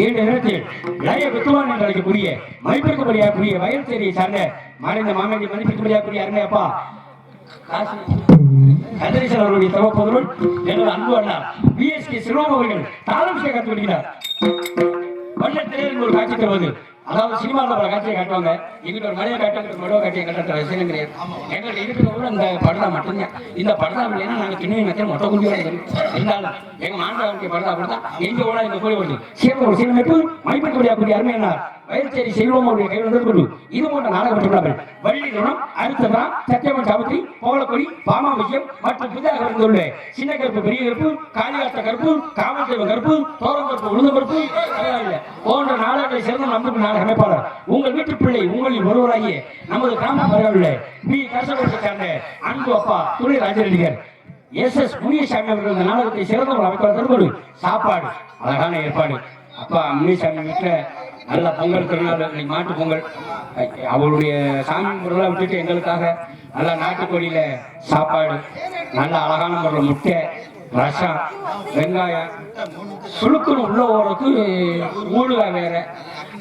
ஏழு நேரத்தில் லய வித்துவான் என்று அழைக்கக்கூடிய மதிப்பிற்கும்படியாக்கூடிய வயல் சேரியை சார்ந்த மறைந்த மாமேதி மதிப்பிற்கும்படியாக்கூடிய அருமை அப்பா கதிரேசன் அவர்களுடைய சகோதரன் எனது அன்பு அண்ணா பிஎஸ்கே சிறுவம் அவர்கள் தாளம் கற்று வருகிறார். வண்ணத்திலே ஒரு காட்சி தருவது, அதாவது சினிமாவில் பல காட்சியை காட்டுவாங்க. எங்கிட்ட ஒரு மலையை காட்டுங்கிற மடுவை காட்டியை கட்டுற விஷயம் கிடையாது. எங்கள்கிட்ட இருக்கிற கூட இந்த படதா மட்டும்தான். இந்த படதா இல்லைன்னா நாங்கள் துணி மக்கள் மொட்டை குஞ்சியோட இருந்தாலும் எங்கள் மாணவர்களுடைய படதா அப்படிதான் எங்க ஓட எங்க கோழி வருது சேர்ந்த ஒரு சீரமைப்பு மதிப்பிற்குரிய அருமையானார் வயல்சேரி செல்வம் அவருடைய கையில் வந்து இது போன்ற நாடகப்பட்டுள்ளார்கள். வள்ளி குணம், அரிசந்திரம், சத்தியமன் சாவித்திரி, போலக்கொடி, பாமாவிஜயம் மற்றும் புதிதாக வந்துள்ள சின்ன கருப்பு, பெரிய கருப்பு, காளியாத்த கருப்பு, காவல் தெய்வ கருப்பு, தோரம் கருப்பு, உளுந்த கருப்பு போன்ற நாடகங்களை சிறந்த நம்பருக்கு நாடக அமைப்பாளர் உங்கள் வீட்டு பிள்ளை உங்களில் ஒருவராகிய நமது கிராம பரவாயில்லை பி கர்ஷகத்தை சார்ந்த அன்பு அப்பா துணை ராஜரெடிகர் SS முனியசாமி அவர்கள் இந்த நாடகத்தை சிறந்த ஒரு அமைப்பாளர் தருவது சாப்பாடு அழகான ஏற்பாடு. அப்பா முனியசாமி வீட்டில் நல்ல பொங்கல் திருநாள், இன்னைக்கு மாட்டு பொங்கல். அவருடைய சாமி பொருளாக விட்டுட்டு எங்களுக்காக நல்லா நாட்டுக்கோழியில சாப்பாடு, நல்ல அழகான முறையில் முட்டை, ரசம், வெங்காயம், சுழுக்குன்னு உள்ள ஓரத்துக்கு ஊழுகாய் வேற,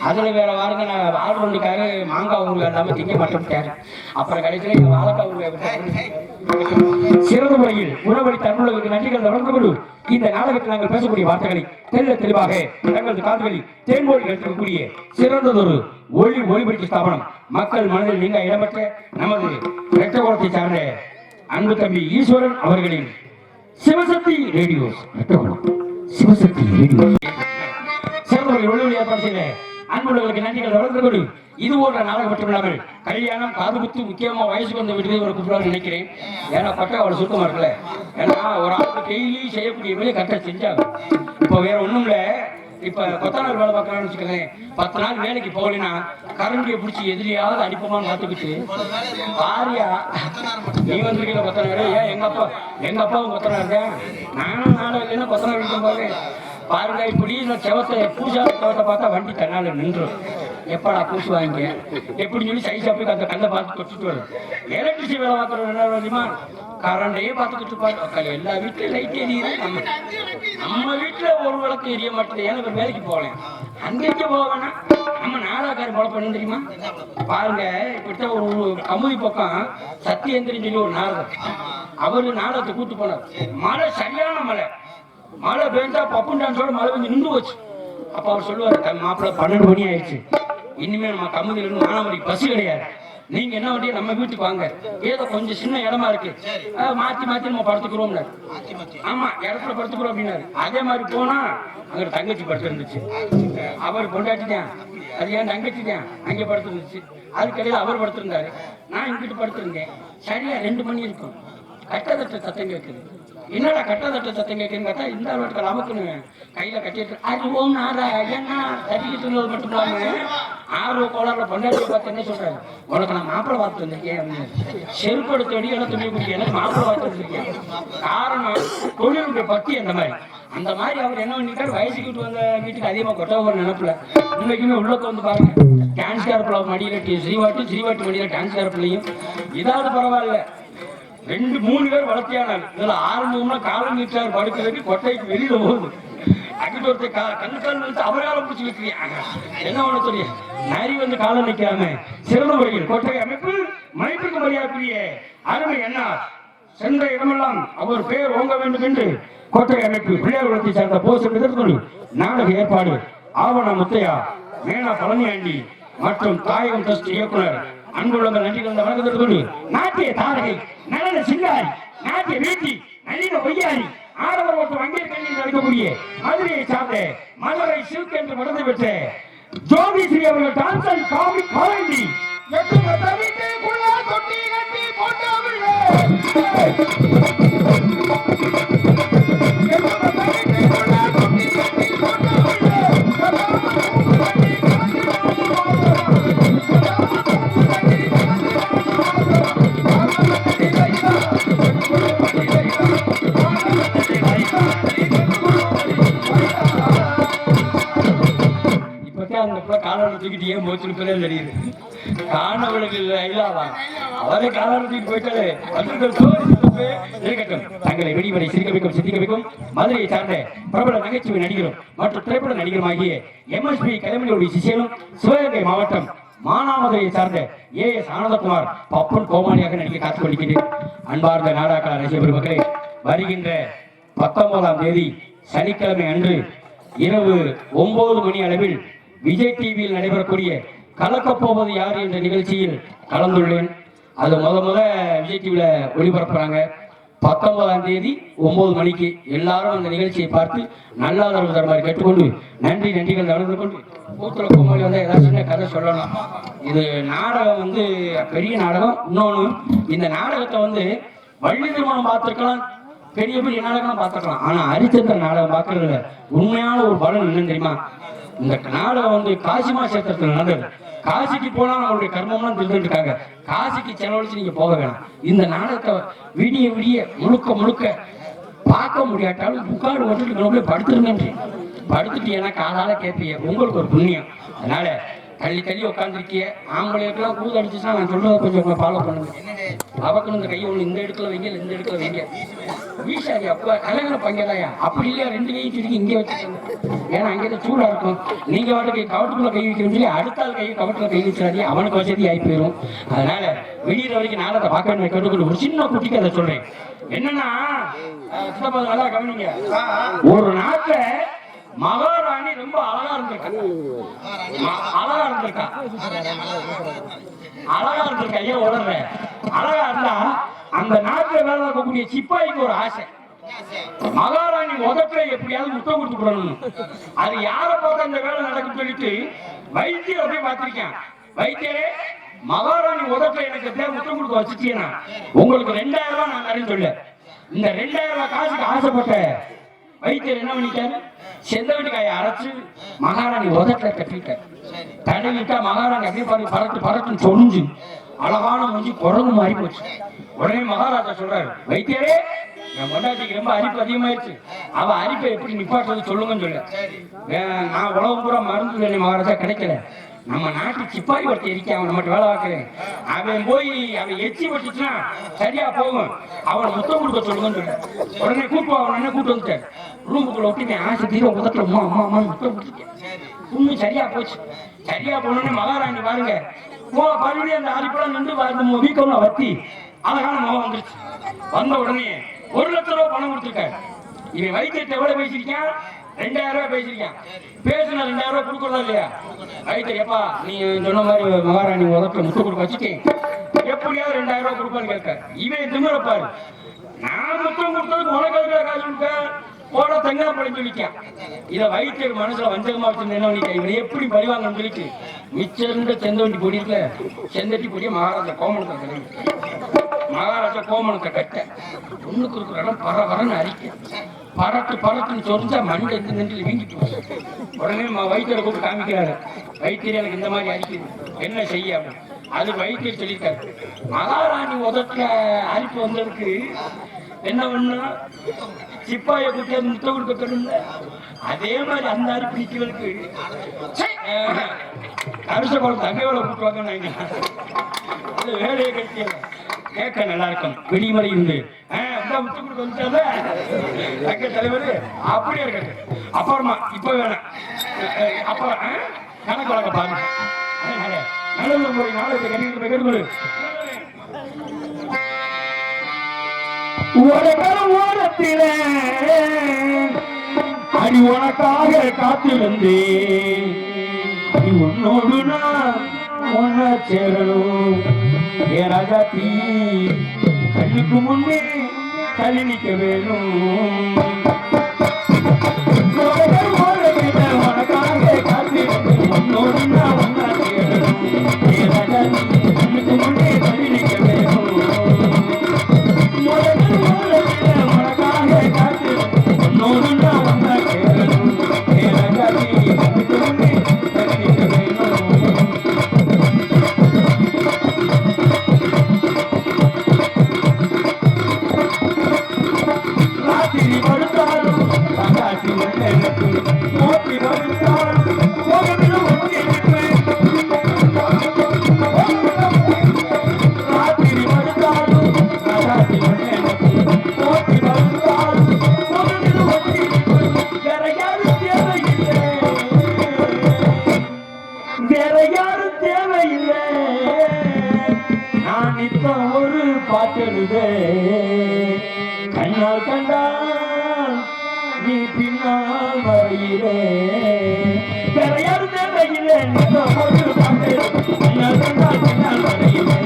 அதுல வேற வாருங்க. நான் ஆல்ரவுண்டுக்காரு மாங்காய் ஊறுகாய் இல்லாமல் திங்க மாட்டேன். அப்புறம் கடைசியில் எங்கள் வாழைக்காய் ஊறுகாய் சிறந்த முறையில் உணவளி தமிழர்களுக்கு நன்றிகள் வளர்ந்து கொண்டு இந்த நாடகத்தில் நாங்கள் பேசக்கூடிய வார்த்தைகளை தெளிவாக தங்களது காதுகளில் தேன்மொழி எடுக்கக்கூடிய சிறந்ததொரு ஒளிபரப்பு ஸ்தாபனம் மக்கள் மனதில் நீங்க இடம்பெற்ற நமது இரட்டகுளத்தை சார்ந்த அன்பு தம்பி ஈஸ்வரன் அவர்களின் சிவசக்தி ரேடியோஸ் சிவசக்தி ரேடியோஸ் சிறந்த ஒளி ஏற்பாடு செய்த அன்புள்ளவர்களுக்கு நன்றிகள் வளர்ந்து கொண்டு இது போன்ற நாடகம் மட்டுமில்லாமல் கல்யாணம், காது குத்து, முக்கியமா வயசுக்கு வந்த விடுதலை ஒரு கூப்பிடான்னு நினைக்கிறேன். ஏன்னா பட்டா அவ்வளவு சுத்தமா இருக்குல்ல. ஏன்னா ஒரு ஆளுக்கு டெய்லி செய்யக்கூடிய வேலையை கரெக்டா செஞ்சாங்க. இப்போ வேற ஒண்ணும் இல்ல. இப்ப 10 நாள் வேலை பார்க்கலாம்னு வச்சுக்கோங்க. 10 நாள் வேலைக்கு போகலைன்னா கரண்டியை பிடிச்சி எதிரியாவது அடிப்போமான்னு பார்த்துக்கிட்டு பாரியா நீ வந்திருக்கீங்க 10 நாள். ஏன் எங்க அப்பாவும் 10 நாள் இருக்கேன், நானும் நானும் இல்லைன்னா 10 நாள் இருக்கும் போது பாருங்க. இப்படி செவத்தை பூஜா செவத்தை பார்த்தா வண்டி தன்னால நின்று எப்படா பூசு வாங்க எப்படின்னு சொல்லி சைஸா போய் அந்த கல்லை பார்த்து தொட்டுட்டு வரும். எலக்ட்ரிசி வேலை பார்க்கறது என்ன தெரியுமா, கரண்டையே பார்த்துக்கிட்டு இருப்பாரு. எல்லா வீட்லயும் லைட் எரியுது, நம்ம வீட்டுல ஒரு விளக்கு எரிய மாட்டேது. ஏன்னா வேலைக்கு போகலாம், அங்கேயே போக வேணாம். நம்ம நாடாக்காரி போல பண்ணு தெரியுமா. பாருங்க இப்படித்தான் ஒரு கமுதி பக்கம் சத்தியேந்திரன் சொல்லி ஒரு நாடகம், அவரு நாடகத்தை கூட்டு போனார். மழை, சரியான மழை பெஞ்சா பப்புன் டான்ஸோட மழை வந்து நின்று போச்சு. அப்ப அவர் சொல்லுவாரு, மாப்பிள்ள 12 மணி ஆயிடுச்சு, இனிமே நம்ம கமுதியில இருந்து மானாமரி பஸ் கிடையாது, நீங்க என்ன வண்டியா நம்ம வீட்டுக்கு வாங்க, ஏதோ கொஞ்சம் சின்ன இடமா இருக்கு மாத்தி நம்ம படுத்துக்கிறோம். ஆமா இடத்துல படுத்துக்கிறோம் அப்படின்னாரு. அதே மாதிரி போனா அங்க தங்கச்சி படுத்து இருந்துச்சு. அவர் பொண்டாட்டிதான், அது ஏன் தங்கச்சி தான் அங்கே படுத்து இருந்துச்சு. அதுக்கடையில அவர் படுத்திருந்தாரு, நான் இங்கிட்டு படுத்திருந்தேன். சரியா 2 மணி இருக்கும். கட்டதட்ட சத்தம் கேட்குது. என்னடா கட்டதட்ட சத்தம் கேட்குன்னு பார்த்தா இந்த வீட்டுக்கு நமக்குன்னு கையில கட்டிட்டு அதுவும் நாராயணா தட்டிக்கிட்டு மட்டும் இல்லாம ஆர்வ கோளாறுல பொண்டாட்டியை பார்த்து என்ன சொல்றாரு, உனக்கு நான் மாப்பிள்ளை பார்த்து வந்திருக்கேன் அப்படின்னு. செருப்படுத்த அடி எல்லாம் துணி குடிக்க எனக்கு மாப்பிள்ளை பார்த்து வந்திருக்கேன். காரணம் தொழிலுடைய பக்தி. அந்த மாதிரி அவர் என்ன பண்ணிட்டாரு, வயசுக்கிட்டு வந்த வீட்டுக்கு அதிகமாக கொட்ட ஒரு நினைப்புல இன்னைக்குமே உள்ளத்தை வந்து பாருங்க. டான்ஸ் கேரப்பில் மடியில ஸ்ரீவாட்டு மடியில டான்ஸ் கேரப்பிலையும் இதாவது பரவாயில்ல. 2-3 பேர் வளர்த்தியானார். இதுல ஆரம்பம்னா காலம் நீட்டார் படுக்கிறதுக்கு கொட்டைக்கு வெளியில போகுது. அங்கிட்ட ஒருத்தர் கண்ணுக்கால் நினைச்சு அவரால பிடிச்சி வைக்கிறாங்க. என்ன பண்ண சொல்லிய நரி வந்து காலம் நிற்காம சிறந்த முறையில் கொட்டை அமைப்பு மனைப்பிற்கு மரியாதைக்குரிய அருமை என்ன சென்ற இடமெல்லாம் அவர் பெயர் ஓங்க வேண்டும் என்று கோட்டை அமைப்பு பிள்ளையார் குலத்தை சார்ந்த போஸ் எதிர்த்து நாடக ஏற்பாடு ஆவண முத்தையா, மேனா பழனியாண்டி மற்றும் தாயகம் ட்ரஸ்ட் இயக்குனர் அன்புள்ளங்கள் நன்றி கலந்த வணக்கத்திற்கு நாட்டிய தாரகை நலன சிங்காரி, நாட்டிய வீட்டி நளின பொய்யாரி, ஆடவர் மற்றும் அங்கேற்கல்வியில் அழைக்கக்கூடிய மதுரையை சார்ந்த மதுரை சில்க் என்று மறந்து பெற்ற ஜோதி ஸ்ரீ அவர்கள் டான்ஸ் அண்ட் காமிக் காமெடி காலம் தூக்கிட்டு ஏன் போச்சுன்னு தெரியுது. காணவளுக்கு அவரை காலத்துக்கு போயிட்டாரு. இருக்கட்டும். தங்களை வெடிவரை சிரிக்க வைக்கும் சிரிக்க வைக்கும் மதுரையை சார்ந்த பிரபல நகைச்சுவை நடிகரும் மற்றும் திரைப்பட நடிகருமாகிய MSP கலைமணியுடைய சிஷியனும் சிவகங்கை மாவட்டம் மானாமதுரையை சார்ந்த AS ஆனந்தகுமார் பப்பன் கோமாளியாக நடிக்க காத்துக் கொள்கிறேன். அன்பார்ந்த நாடக ரசிக பெருமக்களே, வருகின்ற 19ஆம் தேதி சனிக்கிழமை அன்று இரவு 9 மணி அளவில் விஜய் டிவியில் நடைபெறக்கூடிய கலக்கப்போவது யார் என்ற நிகழ்ச்சியில் கலந்துள்ளேன். அது முத விஜய் டிவியில் ஒளிபரப்புறாங்க. 19ஆம் தேதி 9 மணிக்கு எல்லாரும் அந்த நிகழ்ச்சியை பார்த்து நல்லாதரவு தருமாறு கேட்டுக்கொண்டு நன்றிகள் நடந்து கொண்டு கூத்துற கோமாளி வந்து ஏதாவது சின்ன கதை சொல்லணும். இது நாடகம் பெரிய நாடகம். இன்னொன்று, இந்த நாடகத்தை வள்ளி திருமணம் பார்த்துருக்கலாம், பெரிய பெரிய நாடகம் பார்த்துக்கலாம். ஆனா ஹரிச்சந்திர நாடகம் பார்க்கறதுல உண்மையான ஒரு பலன் என்னன்னு தெரியுமா? இந்த நாடகம் காசிமா சேத்திரத்தில் நடந்தது. காசிக்கு போனா அவருடைய கர்மம்லாம் தெரிஞ்சுட்டு இருக்காங்க. காசிக்கு செலவழிச்சு நீங்க போக வேணாம். இந்த நாடகத்தை விடிய விடிய முழுக்க பார்க்க முடியாட்டாலும் புகார் ஓட்டுட்டு படுத்துருங்க. படுத்துட்டு ஏன்னா காலால கேட்பீங்க, உங்களுக்கு ஒரு புண்ணியம். அதனால தள்ளி உட்காந்துருக்கிய ஆம்பளைக்கெல்லாம் கூது அடிச்சுன்னா நான் சொல்றதை கொஞ்சம் ஃபாலோ பண்ணுங்க. அவக்குன்னு இந்த கையை ஒன்று இந்த இடத்துல வைங்க, இந்த இடத்துல வைங்க. வீசாரி அப்ப கல்யாணம் பங்கதாயா அப்படி இல்லையா? 2 கையும் சுருக்கி இங்கே வச்சுக்கோங்க. ஏன்னா அங்கே சூடா இருக்கும். நீங்க வாட்டுக்கு கவட்டுக்குள்ள கை வைக்கணும்னு சொல்லி அடுத்த ஆள் கையை கவட்டுல கை வச்சாடி அவனுக்கு வசதி ஆகி போயிடும். அதனால வெளியிற வரைக்கும் நாடகத்தை பார்க்க வேண்டிய கேட்டுக்கொண்டு ஒரு சின்ன குட்டிக்கு அதை சொல்றேன். என்னன்னா, நல்லா கவனிங்க. ஒரு நாட்டுல மகாராணி ரொம்ப அழகா இருந்திருக்கா. ஏன் உடற? அழகா இருந்தா அந்த நாட்டுல வேலை இருக்கக்கூடிய சிப்பாய்க்கு ஒரு ஆசை, மகாராணி உதட்டுல எப்படியாவது முத்தம் கொடுத்து போடணும். அது யார பார்த்து அந்த வேலை நடக்கும் சொல்லிட்டு வைத்தியர் அப்படியே பார்த்திருக்கேன். வைத்தியரே, மகாராணி உதட்டுல எனக்கு எப்படியாவது முத்தம் கொடுக்க வச்சுட்டீங்கன்னா உங்களுக்கு 2000 ரூபாய் நான் தரேன்னு சொல்ல. இந்த 2000 ரூபாய் காசுக்கு ஆசைப்பட்ட வைத்தியர் என்ன பண்ணிட்டாரு? செந்தவெட்டிக்காயை அரைச்சு மகாராணி உதட்ட கட்டிட்டார். தடவிட்டா மகாராணி அப்படியே பறட்டுன்னு சொரிஞ்சு அழகான மூஞ்சி குரங்கு மாறி போச்சு. உடனே மகாராஜா சொல்றாரு, வைத்தியரே, என் பொண்டாட்டிக்கு ரொம்ப அரிப்பு அதிகமாயிருச்சு, அவ அரிப்பை எப்படி நிப்பாட்டுறது சொல்லுங்கன்னு சொல்ல. நான் உலகம் பூரா மருந்து சொல்லி மகாராஜா கிடைக்கல. நம்ம நாட்டு சிப்பாய் ஒருத்தர் இருக்க, அவன் நம்மகிட்ட வேலை பார்க்கிறேன். அவன் போய் அவன் எச்சி வச்சுச்சுன்னா சரியா போகும், அவன் முத்தம் கொடுக்க சொல்லுங்கன்னு சொல்ல. உடனே கூட்டு வந்துட்டார். ரூமுக்குள்ள விட்டு ஆசை தீர உதத்துல அம்மா முத்தம் கொடுத்துட்டேன். இன்னும் சரியா போச்சு. சரியா போனோன்னு மகாராணி பாருங்க மறுபடியும் அந்த அரிப்பெல்லாம் நின்று வீக்கம்ல வத்தி அழகான முகம் வந்துருச்சு. வந்த உடனே 1 லட்சம் ரூபாய் பணம் கொடுத்துருக்காரு. இவன் வைத்தியத்தை எவ்வளவு பேசிருக்கான்? 2000 ரூபாய் பேசிருக்கான். பேசுன 2000 ரூபாய் கொடுக்கறதா இல்லையா? வைத்தியர், எப்பா நீ சொன்ன மாதிரி மகாராணி உதத்துல முத்து கொடுக்க வச்சுட்டேன், எப்படியாவது 2000 ரூபாய் கொடுப்பான்னு கேட்க. இவன் திமிரப்பாரு, நான் முத்தம் கொடுத்ததுக்கு உனக்கு காசு கொடுக்க போட தங்கா படி சொல்லிக்கான். இதை வைத்தியர் மனசுல வஞ்சகமா வச்சிருந்த என்ன பண்ணிக்க, இவரை எப்படி பழிவாங்கன்னு சொல்லிட்டு மிச்சர்ந்து செந்தவண்டி பொடி இருக்குல்ல, செந்தட்டி பொடிய மகாராஜா கோமணத்தை கட்ட பொண்ணுக்கு இருக்கிற இடம் பரவரன்னு அரிக்க பரட்டுன்னு சொரிஞ்சா மண்டை இந்த நெஞ்சில் வீங்கிட்டு. உடனே வைத்தியரை கூப்பிட்டு காமிக்கிறாரு. வைத்தியர், எனக்கு இந்த மாதிரி அரிக்குது, என்ன செய்ய? அது வைத்தியர் சொல்லியிருக்காரு, மகாராணி உதட்டுல அரிப்பு வந்ததுக்கு என்ன பண்ணா சிப்பாயை கூட்டி முத்த கொடுக்க சொல்லுங்க. அதே மாதிரி அந்த அரிப்பு நிக்கிறதுக்கு கருச குளம் தங்கையோட கூட்டுவாங்க. வேலையை கட்டிய கேட்க நல்லா இருக்கும். வெடிமறை இருந்து முத்து கொடுக்க வந்துட்டால தங்க தலைவர் அப்படியே இருக்காரு. அப்புறமா இப்ப வேணாம், அப்புறம் கணக்கு வழக்க பாருங்க. நல்ல முறை நாளைக்கு கட்டிட்டு கேட்கணும். ஓரத்தில அடி உனக்காக காத்திருந்தேன், அடி உன்னோடு நான் உன்ன சேரணும். ஏ ராஜா தீ கண்ணுக்கு முன்னே தள்ளி நிற்க வேணும். உனக்காக காத்திருந்தேன், உன்னோடு நான் உன்ன சேரணும். ஏ ராஜா தீ கண்ணுக்கு முன்னே தள்ளி நிற்க வேணும். முன்னால் கண்டால் நீ பின்னால் வரையிலே வேற யாரும் தேவையில்லை முன்னால் கண்டால் பின்னால் வரையிலே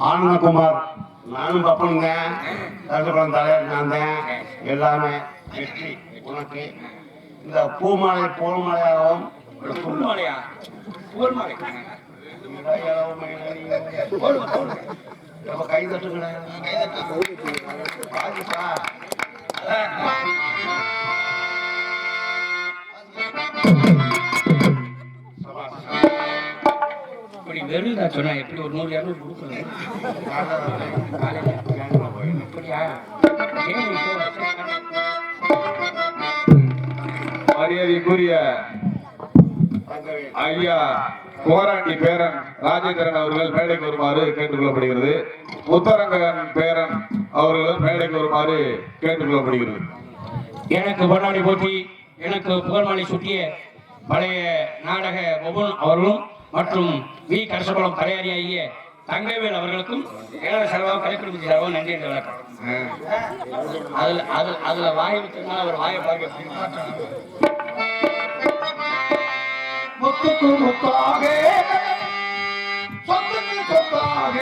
ஆனந்தகுமார் நானும் பப்பனுங்க தடுப்புறம் தலைவர் நான் தான் எல்லாமே வெற்றி உனக்கு இந்த பூமாலை பூமாலையாகவும் பூமாலையா பூமாலை கை தட்டுங்களா வெறும் நான் சொன்னேன் எப்படி ஒரு 100-200 கொடுக்கணும் மரியாதைக்குரிய ஐயா கோராண்டி பேரன் ராஜேந்திரன் அவர்கள் மேடைக்கு வருமாறு கேட்டுக்கொள்ளப்படுகிறது. முத்தரங்கன் பேரன் அவர்களும் மேடைக்கு வருமாறு கேட்டுக்கொள்ளப்படுகிறது. எனக்கு பொன்னாடி போட்டி எனக்கு புகழ்மாலை சுட்டிய பழைய நாடக ஒவ்வொரு அவர்களும் மற்றும் வி கரசகுளம் தலையாரியாகிய தங்கவேல் அவர்களுக்கும் ஏழை செலவாக கலைக்குழுமி செலவாக நன்றி என்று வணக்கம். அதுல வாய் விட்டுனா அவர் வாயை பார்க்க முத்துக்கு முத்தாக சொத்துக்கு சொத்தாக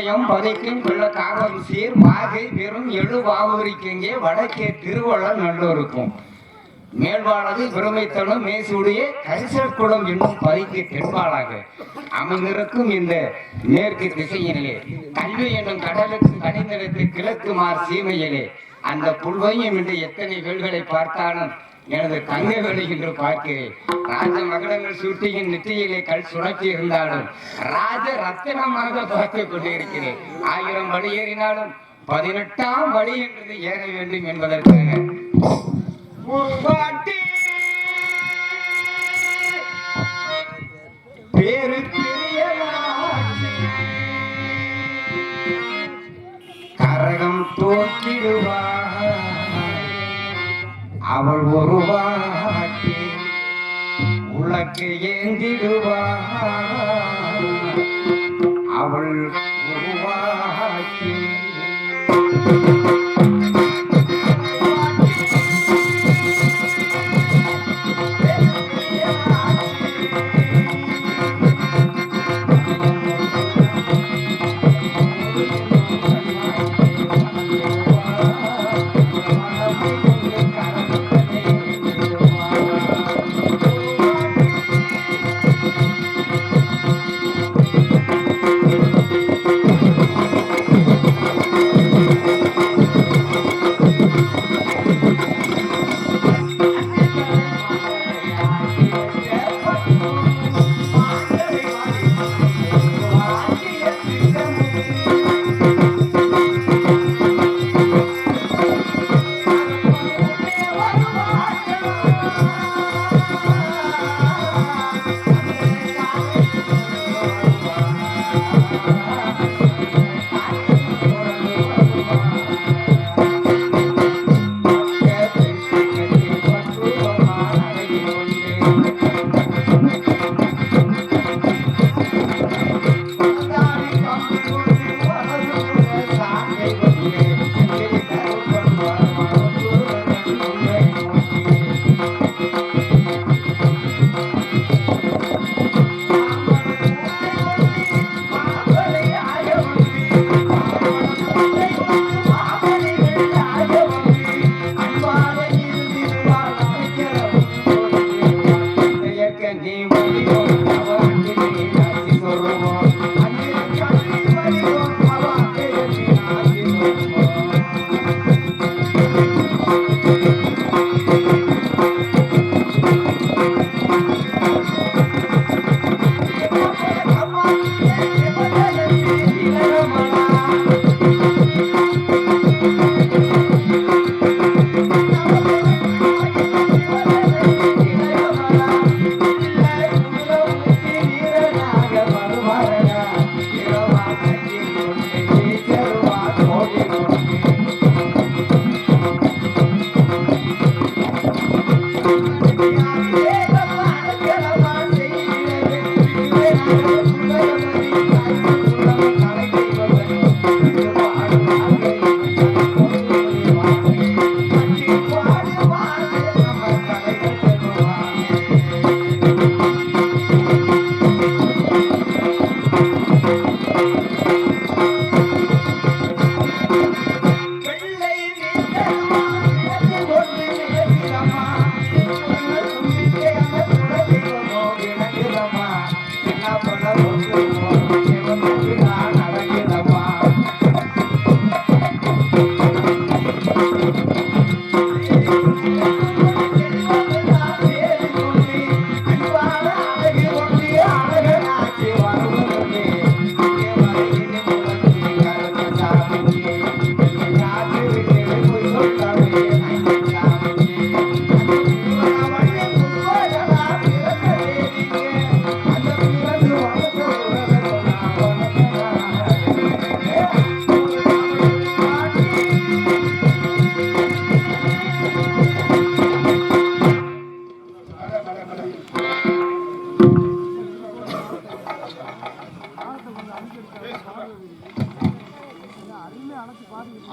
புள்ளையம் பதைக்கும் பிள்ளை காவல் சீர் வாகை வெறும் எழுவாவூரிக்கெங்கே வடக்கே திருவள்ள நல்லூருக்கும் மேல்வானது பெருமைத்தனம் மேசூடிய கரிசற்குளம் என்னும் பதைக்கு தென்பாளாக அமைந்திருக்கும் இந்த மேற்கு திசையினிலே கல்வி என்னும் கடலுக்கு கனிநிலத்து கிழக்கு மார் சீமையிலே அந்த புல்வையும் இன்று எத்தனை வேல்களை பார்த்தாலும் எனது கங்கைகளை என்று பார்க்கிறேன். ராஜ மகடங்கள் சூட்டியின் நெற்றியிலே கல் சுழற்றி இருந்தாலும் ராஜ ரத்தினமாக பார்த்து கொண்டிருக்கிறேன். 1000 படி ஏறினாலும் 18ஆம் படி என்றது ஏற வேண்டும் என்பதற்காக பேரு கரகம் தோக்கிடுவார் அவள் ஒரு வாட்டி உலக்கு ஏந்திடுவார் அவள் ஒரு வாட்டி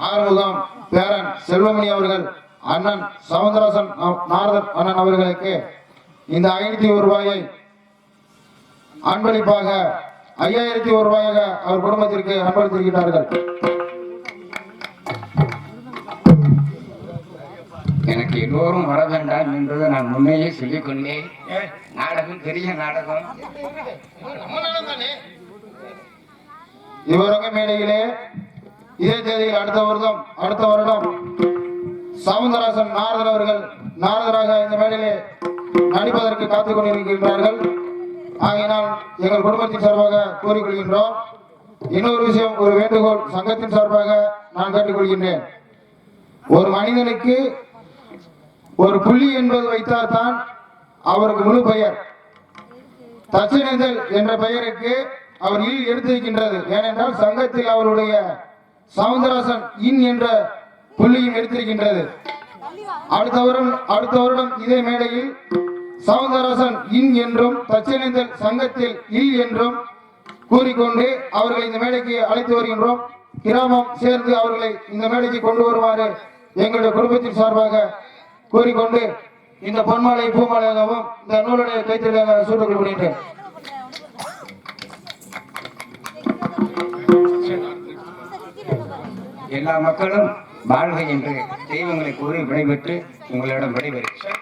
ஆறுமுகம் பேரன் செல்வமணி அவர்கள் அண்ணன் சவுந்தரராஜன் நாரதன் அண்ணன் அவர்களுக்கு இந்த 500 ரூபாயை அன்பளிப்பாக 5001 ரூபாயாக அவர் குடும்பத்திற்கு அன்பளித்திருக்கிறார்கள். எனக்கு எல்லோரும் வர வேண்டாம் என்பதை நான் முன்னையே சொல்லிக்கொண்டேன். நாடகம் பெரிய நாடகம். இவரங்க மேடையிலே இதே தேதியில் அடுத்த வருடம் சவுந்தரராசன் நாரதர் அவர்கள் நாரதராக இந்த மேடையிலே நடிப்பதற்கு காத்துக் கொண்டிருக்கின்றார்கள். ஆகையினால் எங்கள் குடும்பத்தின் சார்பாக கூறிக்கொள்கின்றோம். இன்னொரு விஷயம், ஒரு வேண்டுகோள் சங்கத்தின் சார்பாக நான் கேட்டுக்கொள்கின்றேன். ஒரு மனிதனுக்கு ஒரு புள்ளி என்பது வைத்தால்தான் அவருக்கு முழு பெயர். தட்சிணேந்தல் என்ற பெயருக்கு அவர் இல் எடுத்திருக்கின்றது. ஏனென்றால் சங்கத்தில் அவருடைய சவுந்தரராசன் இன் என்ற புள்ளியும் எடுத்திருக்கின்றது. அடுத்த வருடம் இதே மேடையில் சவுந்தரராசன் இன் என்றும் தட்சிணேந்தல் சங்கத்தில் இல் என்றும் கூறிக்கொண்டு அவர்களை இந்த மேடைக்கு அழைத்து வருகின்றோம். கிராமம் சேர்ந்து அவர்களை இந்த மேடைக்கு கொண்டு வருமாறு எங்களுடைய குடும்பத்தின் சார்பாக கூறிக்கொண்டு இந்த பொன்மாலை பூமாலையாகவும் இந்த நூலுடைய கைத்தறியாக சூட்டுக் கொள்கின்றேன். எல்லா மக்களும் வாழ்க என்று தெய்வங்களை கூறி விடைபெற்று உங்களிடம் விடைபெறுகிறேன்.